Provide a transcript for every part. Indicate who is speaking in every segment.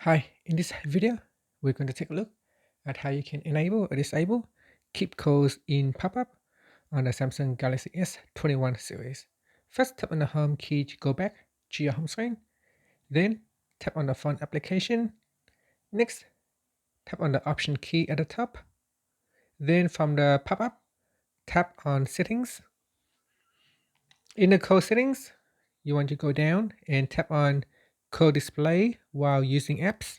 Speaker 1: Hi, in this video, we're going to take a look at how you can enable or disable keep calls in pop-up on the Samsung Galaxy S21 series. First, tap on the home key to go back to your home screen. Then, tap on the phone application. Next, tap on the option key at the top. Then from the pop-up, tap on settings. In the call settings, you want to go down and tap on call display while using apps.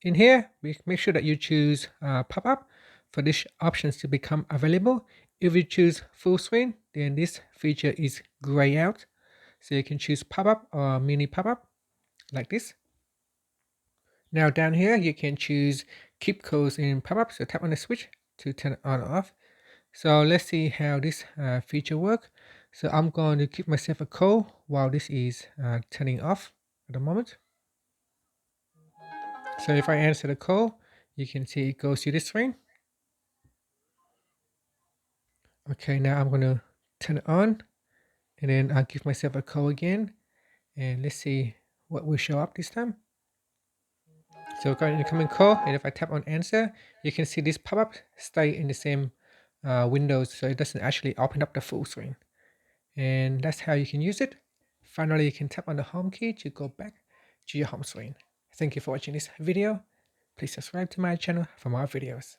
Speaker 1: In here, make sure that you choose pop-up for these options to become available. If you choose full screen, then this feature is gray out. So you can choose pop-up or mini pop-up like this. Now down here, you can choose keep calls in pop-up. So tap on the switch to turn it on or off. So let's see how this feature works. So I'm going to give myself a call while this is turning off at the moment. So if I answer the call, you can see it goes to this screen. Okay, now I'm going to turn it on and then I'll give myself a call again and let's see what will show up this time. So we're going to incoming call, and if I tap on answer, you can see this pop-up stay in the same windows, so it doesn't actually open up the full screen. And that's how you can use it. Finally, you can tap on the home key to go back to your home screen. Thank you for watching this video. Please subscribe to my channel for more videos.